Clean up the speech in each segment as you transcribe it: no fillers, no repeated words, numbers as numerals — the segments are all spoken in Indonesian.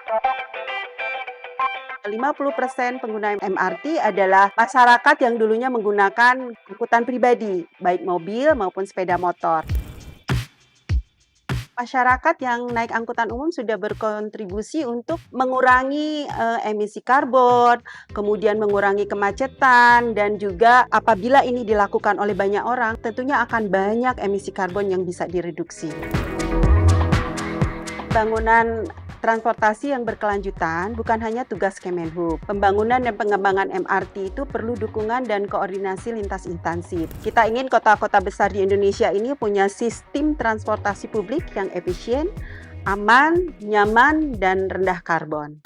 50% pengguna MRT adalah masyarakat yang dulunya menggunakan angkutan pribadi, baik mobil maupun sepeda motor. Masyarakat yang naik angkutan umum sudah berkontribusi untuk mengurangi emisi karbon, kemudian mengurangi kemacetan, dan juga apabila ini dilakukan oleh banyak orang, tentunya akan banyak emisi karbon yang bisa direduksi. Pembangunan transportasi yang berkelanjutan bukan hanya tugas Kemenhub. Pembangunan dan pengembangan MRT itu perlu dukungan dan koordinasi lintas instansi. Kita ingin kota-kota besar di Indonesia ini punya sistem transportasi publik yang efisien, aman, nyaman, dan rendah karbon.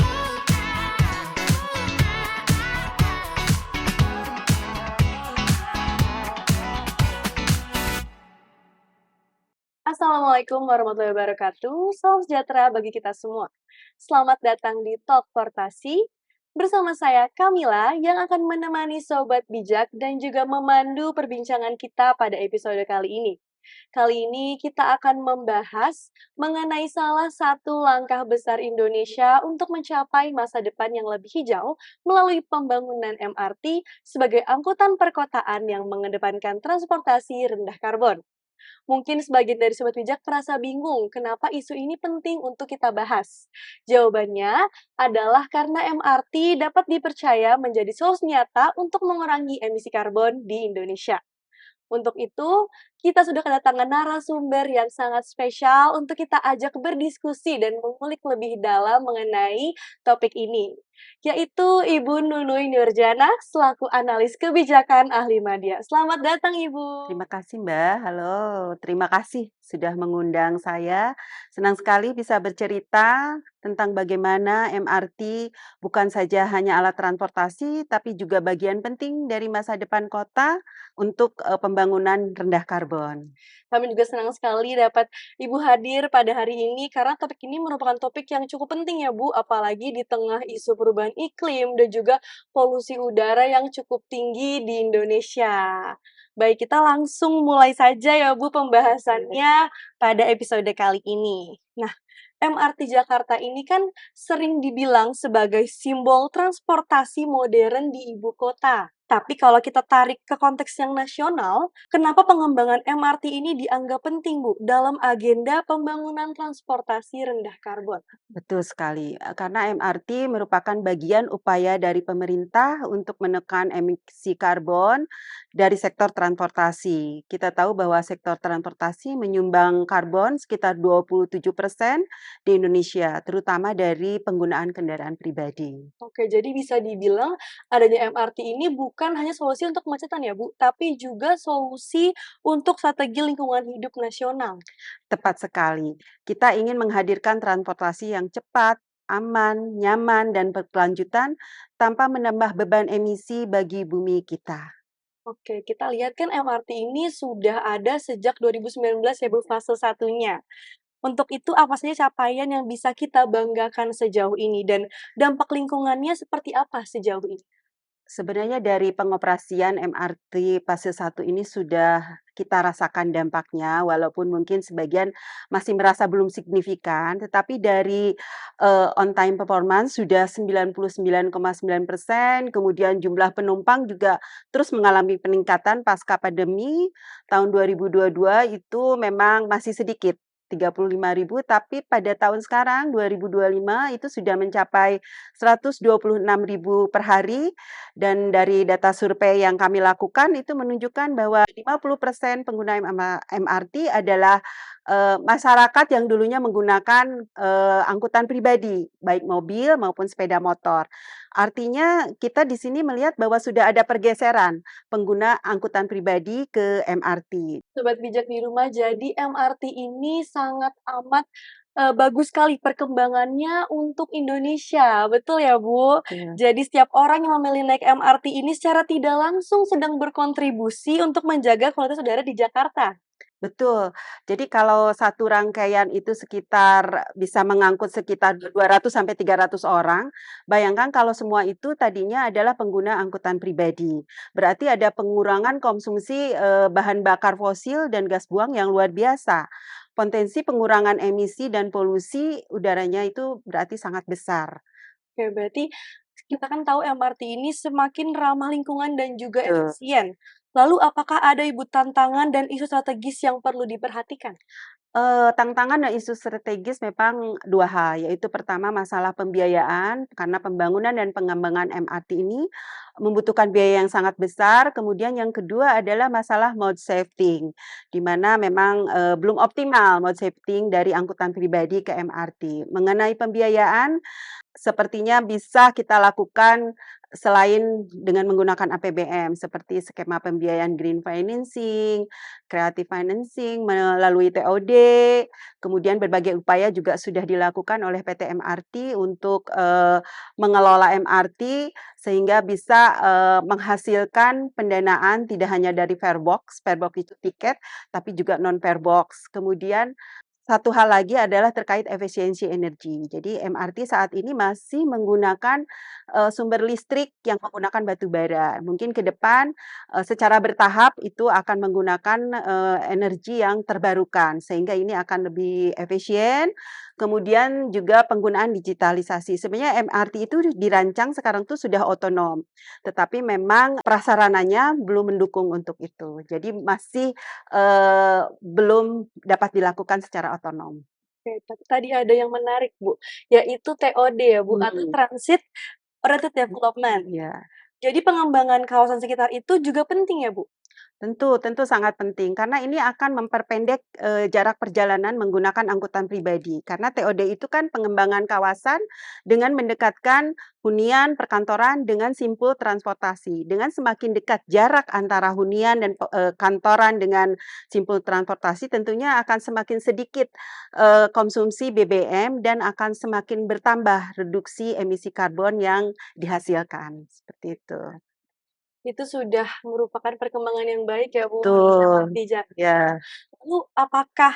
Assalamualaikum warahmatullahi wabarakatuh. Salam sejahtera bagi kita semua. Selamat datang di Talk Portasi. Bersama saya Kamila yang akan menemani Sobat Bijak dan juga memandu perbincangan kita pada episode kali ini. Kali ini kita akan membahas mengenai salah satu langkah besar Indonesia untuk mencapai masa depan yang lebih hijau melalui pembangunan MRT sebagai angkutan perkotaan yang mengedepankan transportasi rendah karbon. Mungkin sebagian dari Sobat Bijak merasa bingung kenapa isu ini penting untuk kita bahas. Jawabannya adalah karena MRT dapat dipercaya menjadi solusi nyata untuk mengurangi emisi karbon di Indonesia. Untuk itu, kita sudah kedatangan narasumber yang sangat spesial untuk kita ajak berdiskusi dan mengulik lebih dalam mengenai topik ini, yaitu Ibu Nunui Nurjana selaku analis kebijakan Ahli Madya. Selamat datang, Ibu. Terima kasih Mbak, halo, terima kasih sudah mengundang saya. Senang sekali bisa bercerita tentang bagaimana MRT bukan saja hanya alat transportasi, tapi juga bagian penting dari masa depan kota untuk pembangunan rendah karbon. Kami juga senang sekali dapat Ibu hadir pada hari ini karena topik ini merupakan topik yang cukup penting ya Bu, apalagi di tengah isu perubahan iklim dan juga polusi udara yang cukup tinggi di Indonesia. Baik, kita langsung mulai saja ya Bu pembahasannya pada episode kali ini. Nah, MRT Jakarta ini kan sering dibilang sebagai simbol transportasi modern di ibu kota. Tapi kalau kita tarik ke konteks yang nasional, kenapa pengembangan MRT ini dianggap penting, Bu, dalam agenda pembangunan transportasi rendah karbon? Betul sekali, karena MRT merupakan bagian upaya dari pemerintah untuk menekan emisi karbon dari sektor transportasi. Kita tahu bahwa sektor transportasi menyumbang karbon sekitar 27% di Indonesia, terutama dari penggunaan kendaraan pribadi. Oke, jadi bisa dibilang adanya MRT ini bukan hanya solusi untuk kemacetan ya, Bu, tapi juga solusi untuk strategi lingkungan hidup nasional. Tepat sekali. Kita ingin menghadirkan transportasi yang cepat, aman, nyaman, dan berkelanjutan tanpa menambah beban emisi bagi bumi kita. Oke, kita lihat kan MRT ini sudah ada sejak 2019 ya Bu, fase satunya. Untuk itu apa saja capaian yang bisa kita banggakan sejauh ini dan dampak lingkungannya seperti apa sejauh ini? Sebenarnya dari pengoperasian MRT fase 1 ini sudah kita rasakan dampaknya, walaupun mungkin sebagian masih merasa belum signifikan, tetapi dari, on time performance sudah 99,9%, kemudian jumlah penumpang juga terus mengalami peningkatan pasca pandemi. Tahun 2022 itu memang masih sedikit, 35.000, tapi pada tahun sekarang 2025 itu sudah mencapai 126.000 per hari. Dan dari data survei yang kami lakukan itu menunjukkan bahwa 50% pengguna MRT adalah, masyarakat yang dulunya menggunakan, angkutan pribadi, baik mobil maupun sepeda motor. Artinya kita di sini melihat bahwa sudah ada pergeseran pengguna angkutan pribadi ke MRT. Sobat bijak di rumah, jadi MRT ini sangat amat, bagus sekali perkembangannya untuk Indonesia, betul ya, Bu? Betul. Jadi setiap orang yang memilih naik MRT ini secara tidak langsung sedang berkontribusi untuk menjaga kualitas udara di Jakarta. Betul. Jadi kalau satu rangkaian itu sekitar bisa mengangkut sekitar 200 sampai 300 orang, bayangkan kalau semua itu tadinya adalah pengguna angkutan pribadi. Berarti ada pengurangan konsumsi, bahan bakar fosil dan gas buang yang luar biasa. potensi pengurangan emisi dan polusi udaranya itu berarti sangat besar. Oke, berarti kita kan tahu MRT ini semakin ramah lingkungan dan juga Betul. efisien. Lalu apakah ada Ibu tantangan dan isu strategis yang perlu diperhatikan? Tantangan dan isu strategis memang 2 hal, yaitu pertama masalah pembiayaan, karena pembangunan dan pengembangan MRT ini membutuhkan biaya yang sangat besar. Kemudian yang kedua adalah masalah mode shifting, di mana memang, belum optimal mode shifting dari angkutan pribadi ke MRT. Mengenai pembiayaan, sepertinya bisa kita lakukan selain dengan menggunakan APBM, seperti skema pembiayaan green financing, creative financing melalui TOD, kemudian berbagai upaya juga sudah dilakukan oleh PT MRT untuk, mengelola MRT sehingga bisa, menghasilkan pendanaan tidak hanya dari farebox itu tiket, tapi juga non farebox. Kemudian satu hal lagi adalah terkait efisiensi energi. Jadi MRT saat ini masih menggunakan, sumber listrik yang menggunakan batu bara. Mungkin ke depan, secara bertahap itu akan menggunakan, energi yang terbarukan, sehingga ini akan lebih efisien. Kemudian juga penggunaan digitalisasi. Sebenarnya MRT itu dirancang sekarang tuh sudah otonom, tetapi memang prasarananya belum mendukung untuk itu. Jadi masih, belum dapat dilakukan secara otonom. Oke, tapi tadi ada yang menarik, Bu, yaitu TOD ya, Bu, atau Mhm. Transit Oriented Development. Iya. Jadi pengembangan kawasan sekitar itu juga penting ya, Bu? Tentu tentu sangat penting karena ini akan memperpendek, jarak perjalanan menggunakan angkutan pribadi. Karena TOD itu kan pengembangan kawasan dengan mendekatkan hunian, perkantoran dengan simpul transportasi. Dengan semakin dekat jarak antara hunian dan kantoran dengan simpul transportasi tentunya akan semakin sedikit, konsumsi BBM dan akan semakin bertambah reduksi emisi karbon yang dihasilkan, seperti itu. Itu sudah merupakan perkembangan yang baik ya, Bu, di MRT Betul, Jakarta. ya. Lalu apakah,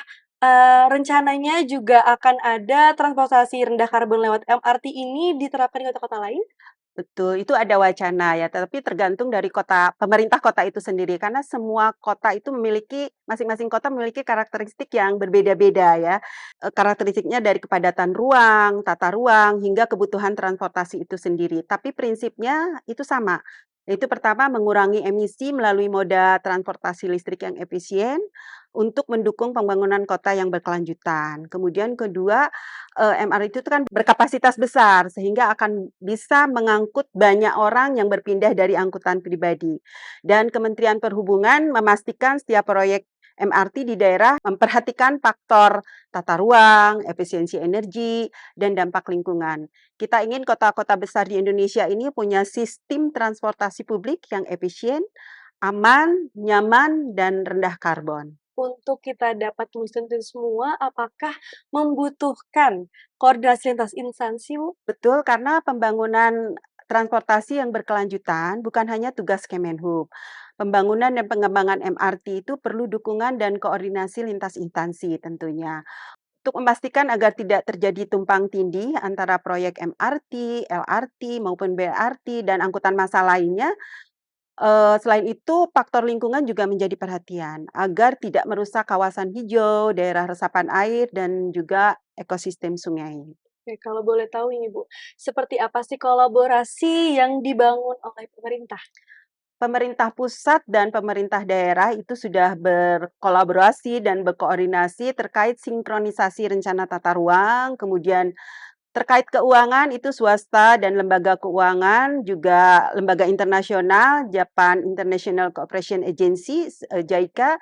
rencananya juga akan ada transportasi rendah karbon lewat MRT ini diterapkan di kota-kota lain? Betul, itu ada wacana ya, tetapi tergantung dari pemerintah kota itu sendiri, karena semua kota itu memiliki masing-masing kota memiliki karakteristik yang berbeda-beda ya. Karakteristiknya dari kepadatan ruang, tata ruang, hingga kebutuhan transportasi itu sendiri. Tapi prinsipnya itu sama, yaitu pertama mengurangi emisi melalui moda transportasi listrik yang efisien untuk mendukung pembangunan kota yang berkelanjutan. Kemudian kedua, MRT itu kan berkapasitas besar sehingga akan bisa mengangkut banyak orang yang berpindah dari angkutan pribadi. Dan Kementerian Perhubungan memastikan setiap proyek MRT di daerah memperhatikan faktor tata ruang, efisiensi energi, dan dampak lingkungan. Kita ingin kota-kota besar di Indonesia ini punya sistem transportasi publik yang efisien, aman, nyaman, dan rendah karbon. Untuk kita dapat mewujudkan itu semua, apakah membutuhkan koordinasi lintas instansi, Bu? Betul, karena pembangunan transportasi yang berkelanjutan bukan hanya tugas Kemenhub. Pembangunan dan pengembangan MRT itu perlu dukungan dan koordinasi lintas instansi tentunya. Untuk memastikan agar tidak terjadi tumpang tindih antara proyek MRT, LRT, maupun BRT, dan angkutan massa lainnya, selain itu faktor lingkungan juga menjadi perhatian, agar tidak merusak kawasan hijau, daerah resapan air, dan juga ekosistem sungai. Oke, kalau boleh tahu ini, Bu, seperti apa sih kolaborasi yang dibangun oleh pemerintah? Pemerintah pusat dan pemerintah daerah itu sudah berkolaborasi dan berkoordinasi terkait sinkronisasi rencana tata ruang, kemudian terkait keuangan itu swasta dan lembaga keuangan, juga lembaga internasional, Japan International Cooperation Agency, JICA,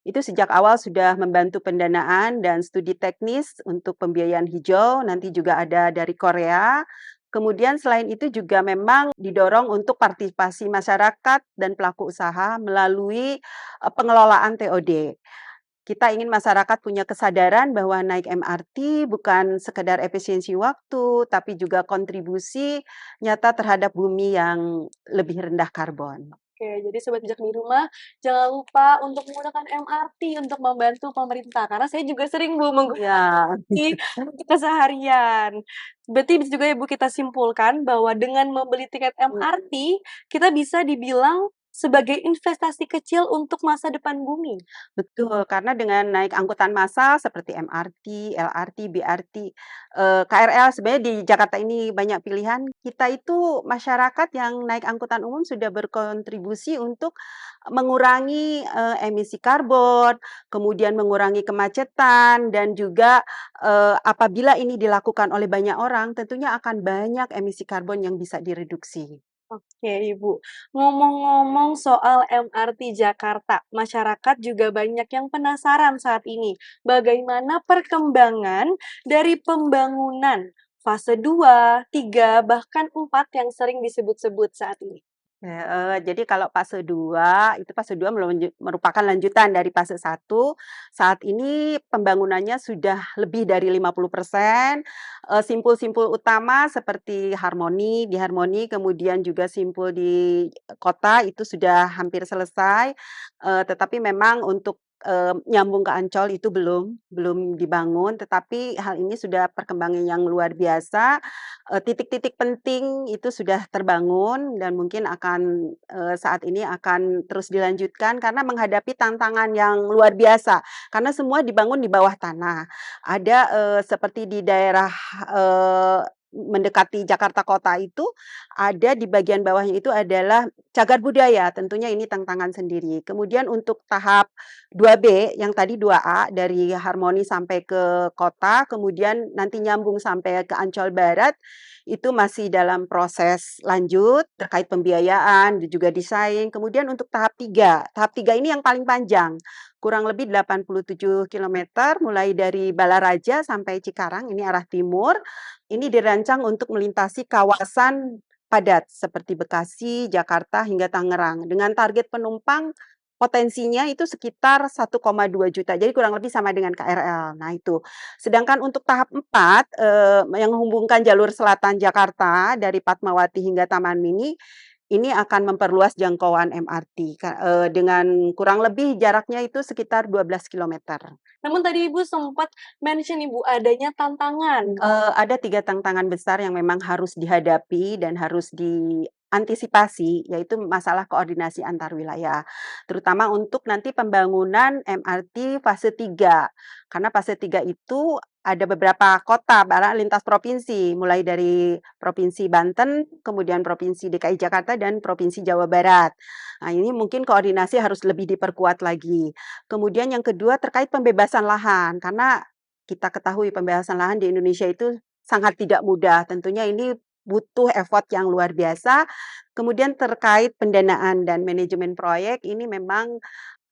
itu sejak awal sudah membantu pendanaan dan studi teknis untuk pembiayaan hijau, nanti juga ada dari Korea. Kemudian selain itu juga memang didorong untuk partisipasi masyarakat dan pelaku usaha melalui, pengelolaan TOD. Kita ingin masyarakat punya kesadaran bahwa naik MRT bukan sekedar efisiensi waktu, tapi juga kontribusi nyata terhadap bumi yang lebih rendah karbon. Oke, jadi sobat bijak di rumah, jangan lupa untuk menggunakan MRT untuk membantu pemerintah, karena saya juga sering, Bu, Iya. menggunakan MRT untuk keseharian. Berarti bisa juga ya, Bu, kita simpulkan bahwa dengan membeli tiket Mhm. MRT, kita bisa dibilang sebagai investasi kecil untuk masa depan bumi. Betul, karena dengan naik angkutan massal seperti MRT, LRT, BRT, KRL sebenarnya di Jakarta ini banyak pilihan, kita itu masyarakat yang naik angkutan umum sudah berkontribusi untuk mengurangi, emisi karbon, kemudian mengurangi kemacetan dan juga, apabila ini dilakukan oleh banyak orang tentunya akan banyak emisi karbon yang bisa direduksi. Oke, Ibu. Ngomong-ngomong soal MRT Jakarta, masyarakat juga banyak yang penasaran saat ini. Bagaimana perkembangan dari pembangunan fase 2, 3, bahkan 4 yang sering disebut-sebut saat ini? Jadi kalau fase 2 merupakan lanjutan dari fase 1. Saat ini pembangunannya sudah lebih dari 50%, simpul-simpul utama seperti di Harmoni, kemudian juga simpul di kota itu sudah hampir selesai, tetapi memang untuk, nyambung ke Ancol itu belum dibangun, tetapi hal ini sudah perkembangan yang luar biasa. Titik-titik penting itu sudah terbangun dan mungkin akan, saat ini akan terus dilanjutkan karena menghadapi tantangan yang luar biasa, karena semua dibangun di bawah tanah. Ada, seperti di daerah, mendekati Jakarta Kota itu, ada di bagian bawahnya itu adalah cagar budaya, tentunya ini tantangan sendiri. Kemudian untuk tahap 2B, yang tadi 2A dari Harmoni sampai ke kota, kemudian nanti nyambung sampai ke Ancol Barat, itu masih dalam proses lanjut terkait pembiayaan dan juga desain. Kemudian untuk tahap 3 ini yang paling panjang, kurang lebih 87 kilometer mulai dari Balaraja sampai Cikarang, ini arah timur. Ini dirancang untuk melintasi kawasan padat seperti Bekasi, Jakarta, hingga Tangerang dengan target penumpang potensinya itu sekitar 1,2 juta, jadi kurang lebih sama dengan KRL. Nah itu. Sedangkan untuk tahap 4, yang menghubungkan jalur selatan Jakarta dari Fatmawati hingga Taman Mini, ini akan memperluas jangkauan MRT dengan kurang lebih jaraknya itu sekitar 12 kilometer. Namun tadi Ibu sempat mention Ibu adanya tantangan. Ada 3 tantangan besar yang memang harus dihadapi dan harus diantisipasi, yaitu masalah koordinasi antar wilayah. Terutama untuk nanti pembangunan MRT fase 3. Karena fase 3 itu ada beberapa kota lintas provinsi, mulai dari Provinsi Banten, kemudian Provinsi DKI Jakarta, dan Provinsi Jawa Barat. Nah, ini mungkin koordinasi harus lebih diperkuat lagi. Kemudian yang kedua terkait pembebasan lahan, karena kita ketahui pembebasan lahan di Indonesia itu sangat tidak mudah, tentunya ini butuh effort yang luar biasa. Kemudian terkait pendanaan dan manajemen proyek ini memang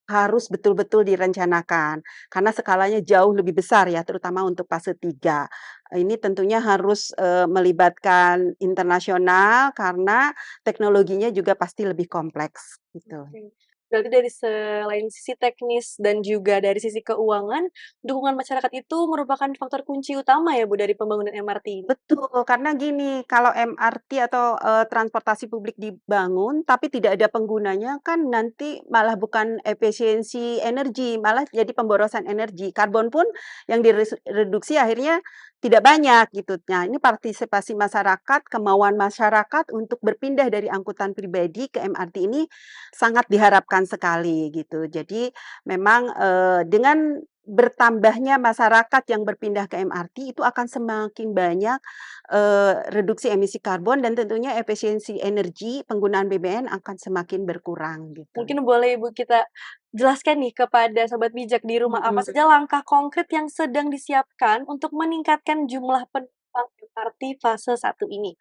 harus betul-betul direncanakan, karena skalanya jauh lebih besar ya, terutama untuk fase 3. Ini tentunya harus, melibatkan internasional karena teknologinya juga pasti lebih kompleks, gitu. Oke. Berarti dari selain sisi teknis dan juga dari sisi keuangan, dukungan masyarakat itu merupakan faktor kunci utama ya Bu dari pembangunan MRT ini? Betul, karena gini, kalau MRT atau, transportasi publik dibangun, tapi tidak ada penggunanya, kan nanti malah bukan efisiensi energi, malah jadi pemborosan energi. Karbon pun yang reduksi akhirnya tidak banyak, gitu. Nah, ini partisipasi masyarakat, kemauan masyarakat untuk berpindah dari angkutan pribadi ke MRT ini sangat diharapkan sekali, gitu. Jadi memang, dengan bertambahnya masyarakat yang berpindah ke MRT itu akan semakin banyak, reduksi emisi karbon dan tentunya efisiensi energi penggunaan BBM akan semakin berkurang gitu. Mungkin boleh Ibu kita jelaskan nih kepada sobat bijak di rumah, apa Mhm. saja langkah konkret yang sedang disiapkan untuk meningkatkan jumlah penumpang MRT fase 1 ini?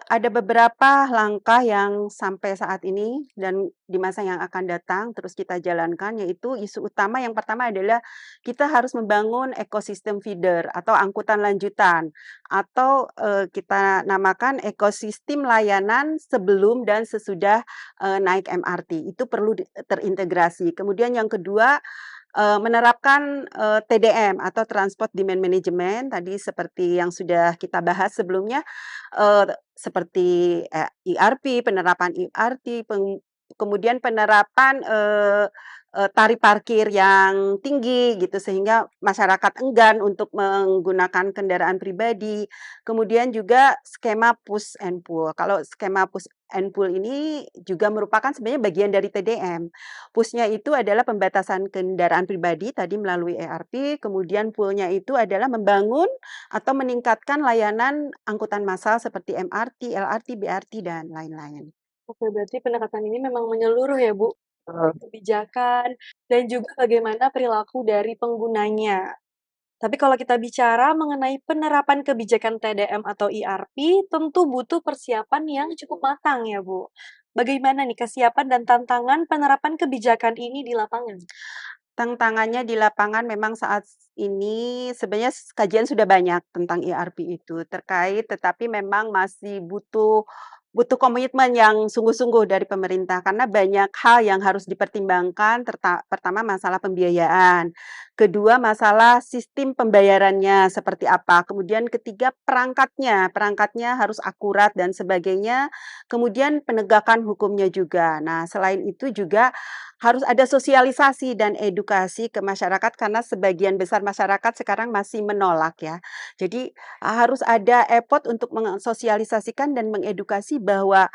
Ada beberapa langkah yang sampai saat ini dan di masa yang akan datang terus kita jalankan, yaitu isu utama yang pertama adalah kita harus membangun ekosistem feeder atau angkutan lanjutan atau, kita namakan ekosistem layanan sebelum dan sesudah, naik MRT, itu perlu terintegrasi. Kemudian yang kedua, menerapkan, TDM atau Transport Demand Management tadi seperti yang sudah kita bahas sebelumnya, seperti, ERP, penerapan ERP, kemudian penerapan, tarif parkir yang tinggi gitu, sehingga masyarakat enggan untuk menggunakan kendaraan pribadi. Kemudian juga skema push and pull. Kalau skema push and pull ini juga merupakan sebenarnya bagian dari TDM. Push-nya itu adalah pembatasan kendaraan pribadi tadi melalui ERP, kemudian pull-nya itu adalah membangun atau meningkatkan layanan angkutan massal seperti MRT, LRT, BRT, dan lain-lain. Oke, berarti pendekatan ini memang menyeluruh ya, Bu, Betul. kebijakan dan juga bagaimana perilaku dari penggunanya. Tapi kalau kita bicara mengenai penerapan kebijakan TDM atau ERP, tentu butuh persiapan yang cukup matang ya, Bu. Bagaimana nih kesiapan dan tantangan penerapan kebijakan ini di lapangan? Tantangannya di lapangan memang saat ini sebenarnya kajian sudah banyak tentang ERP itu terkait, tetapi memang masih butuh butuh komitmen yang sungguh-sungguh dari pemerintah karena banyak hal yang harus dipertimbangkan. Pertama masalah pembiayaan, kedua masalah sistem pembayarannya seperti apa, kemudian ketiga perangkatnya, perangkatnya harus akurat dan sebagainya, kemudian penegakan hukumnya juga. Nah, selain itu juga harus ada sosialisasi dan edukasi ke masyarakat karena sebagian besar masyarakat sekarang masih menolak ya. Jadi, harus ada effort untuk mensosialisasikan dan mengedukasi bahwa,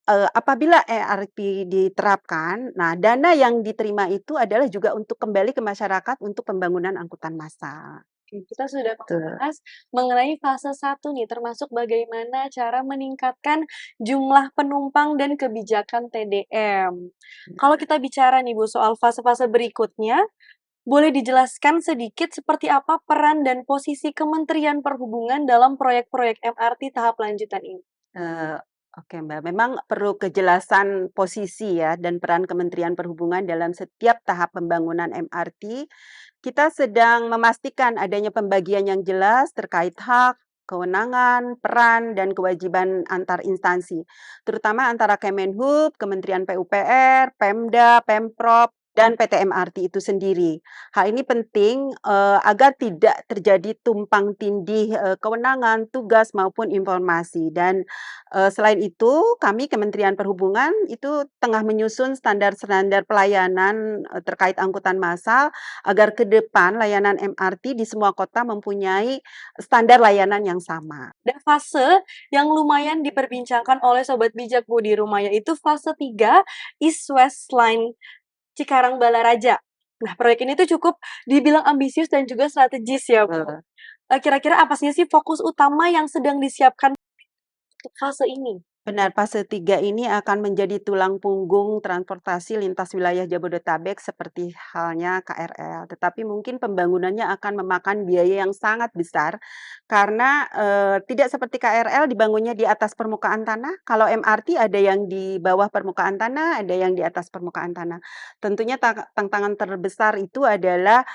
apabila ERP diterapkan, nah dana yang diterima itu adalah juga untuk kembali ke masyarakat untuk pembangunan angkutan massal. Oke, kita sudah Betul. membahas mengenai fase satu nih, termasuk bagaimana cara meningkatkan jumlah penumpang dan kebijakan TDM. Kalau kita bicara nih Bu, soal fase-fase berikutnya, boleh dijelaskan sedikit seperti apa peran dan posisi Kementerian Perhubungan dalam proyek-proyek MRT tahap lanjutan ini? Eee, oke Mbak, memang perlu kejelasan posisi ya dan peran Kementerian Perhubungan dalam setiap tahap pembangunan MRT. Kita sedang memastikan adanya pembagian yang jelas terkait hak, kewenangan, peran, dan kewajiban antar instansi, terutama antara Kemenhub, Kementerian PUPR, Pemda, Pemprov, dan PT MRT itu sendiri. Hal ini penting, agar tidak terjadi tumpang tindih, kewenangan, tugas, maupun informasi dan selain itu, kami Kementerian Perhubungan itu tengah menyusun standar-standar pelayanan, terkait angkutan massal, agar ke depan layanan MRT di semua kota mempunyai standar layanan yang sama. Ada fase yang lumayan diperbincangkan oleh sobat bijak Bu di rumah, yaitu fase 3 East West Line Cikarang Balaraja. Nah, proyek ini tuh cukup dibilang ambisius dan juga strategis ya, Bu. Kira-kira apa sih fokus utama yang sedang disiapkan untuk fase ini? Benar, fase 3 ini akan menjadi tulang punggung transportasi lintas wilayah Jabodetabek seperti halnya KRL. Tetapi mungkin pembangunannya akan memakan biaya yang sangat besar karena, tidak seperti KRL dibangunnya di atas permukaan tanah, kalau MRT ada yang di bawah permukaan tanah, ada yang di atas permukaan tanah. Tentunya tantangan terbesar itu adalah,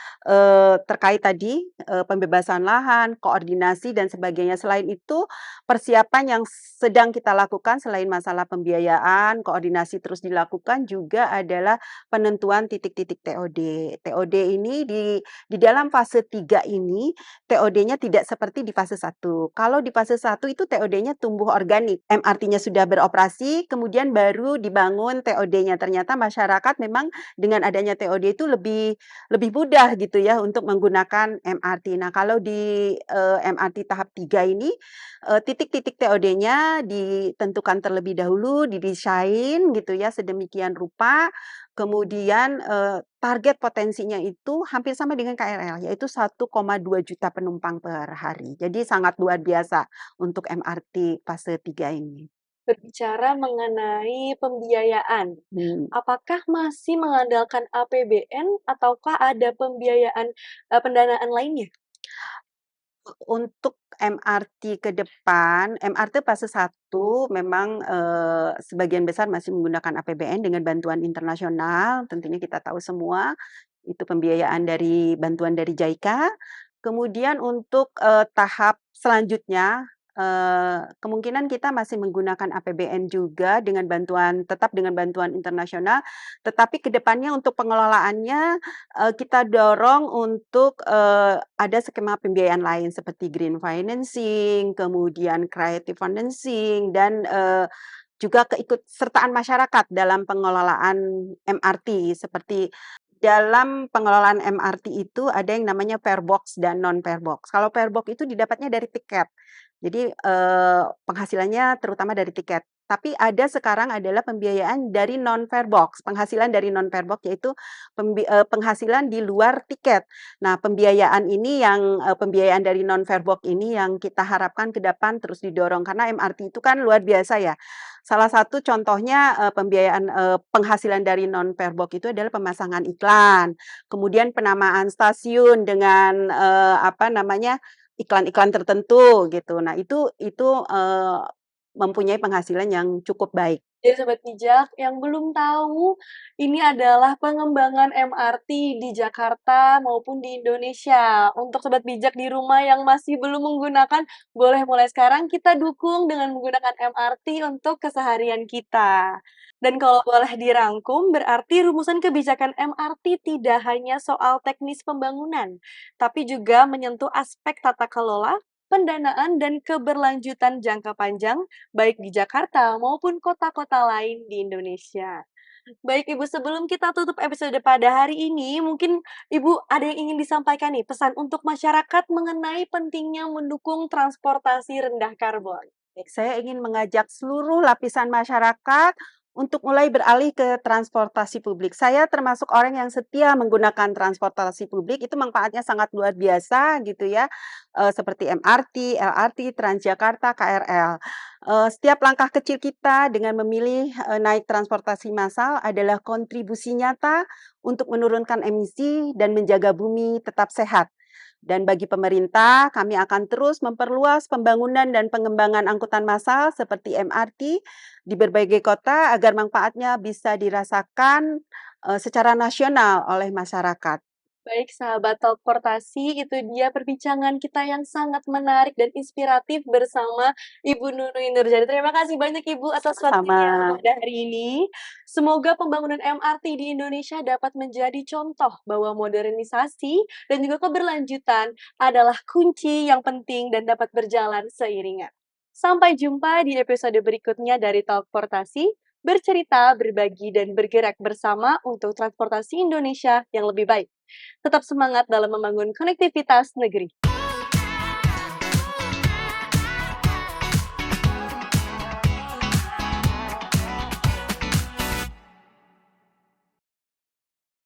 terkait tadi, pembebasan lahan, koordinasi dan sebagainya. Selain itu, persiapan yang sedang kita lakukan selain masalah pembiayaan, koordinasi terus dilakukan juga adalah penentuan titik-titik TOD. TOD ini di dalam fase 3 ini, TOD-nya tidak seperti di fase 1. Kalau di fase 1 itu TOD-nya tumbuh organik, MRT-nya sudah beroperasi, kemudian baru dibangun TOD-nya. Ternyata masyarakat memang dengan adanya TOD itu lebih lebih mudah gitu ya untuk menggunakan MRT. Nah, kalau di, MRT tahap 3 ini, titik-titik TOD-nya ditentukan terlebih dahulu, didesain gitu ya sedemikian rupa, kemudian, target potensinya itu hampir sama dengan KRL, yaitu 1,2 juta penumpang per hari. Jadi sangat luar biasa untuk MRT fase 3 ini. Berbicara mengenai pembiayaan, Mmm. apakah masih mengandalkan APBN ataukah ada pembiayaan, pendanaan lainnya? Untuk MRT ke depan, MRT fase 1 memang, sebagian besar masih menggunakan APBN dengan bantuan internasional, tentunya kita tahu semua, itu pembiayaan dari bantuan dari JICA. Kemudian untuk, tahap selanjutnya, kemungkinan kita masih menggunakan APBN juga tetap dengan bantuan internasional, tetapi ke depannya untuk pengelolaannya, kita dorong untuk, ada skema pembiayaan lain seperti green financing, kemudian creative financing, dan, juga keikutsertaan masyarakat dalam pengelolaan MRT. Seperti dalam pengelolaan MRT itu ada yang namanya fare box dan non fare box. Kalau fare box itu didapatnya dari tiket. Jadi, penghasilannya terutama dari tiket. Tapi ada sekarang adalah pembiayaan dari non-fare box, penghasilan dari non-fare box yaitu penghasilan di luar tiket. Nah, pembiayaan ini pembiayaan dari non-fare box ini yang kita harapkan ke depan terus didorong karena MRT itu kan luar biasa ya. Salah satu contohnya, penghasilan dari non-fare box itu adalah pemasangan iklan, kemudian penamaan stasiun dengan, iklan-iklan tertentu gitu. Nah mempunyai penghasilan yang cukup baik. Jadi Sobat Bijak yang belum tahu, ini adalah pengembangan MRT di Jakarta maupun di Indonesia. Untuk Sobat Bijak di rumah yang masih belum menggunakan, boleh mulai sekarang kita dukung dengan menggunakan MRT untuk keseharian kita. Dan kalau boleh dirangkum, berarti rumusan kebijakan MRT tidak hanya soal teknis pembangunan, tapi juga menyentuh aspek tata kelola, pendanaan, dan keberlanjutan jangka panjang baik di Jakarta maupun kota-kota lain di Indonesia. Baik Ibu, sebelum kita tutup episode pada hari ini, mungkin Ibu ada yang ingin disampaikan nih, pesan untuk masyarakat mengenai pentingnya mendukung transportasi rendah karbon. Baik, saya ingin mengajak seluruh lapisan masyarakat untuk mulai beralih ke transportasi publik. Saya termasuk orang yang setia menggunakan transportasi publik, itu manfaatnya sangat luar biasa gitu ya, seperti MRT, LRT, Transjakarta, KRL. Setiap langkah kecil kita dengan memilih, naik transportasi massal adalah kontribusi nyata untuk menurunkan emisi dan menjaga bumi tetap sehat. Dan bagi pemerintah, kami akan terus memperluas pembangunan dan pengembangan angkutan massal seperti MRT di berbagai kota agar manfaatnya bisa dirasakan, secara nasional oleh masyarakat. Baik, sahabat teleportasi, itu dia perbincangan kita yang sangat menarik dan inspiratif bersama Ibu Nunui Nurjani. Terima kasih banyak Ibu atas Sama. waktunya pada hari ini. Semoga pembangunan MRT di Indonesia dapat menjadi contoh bahwa modernisasi dan juga keberlanjutan adalah kunci yang penting dan dapat berjalan seiringan. Sampai jumpa di episode berikutnya dari Teleportasi, bercerita, berbagi, dan bergerak bersama untuk transportasi Indonesia yang lebih baik. Tetap semangat dalam membangun konektivitas negeri.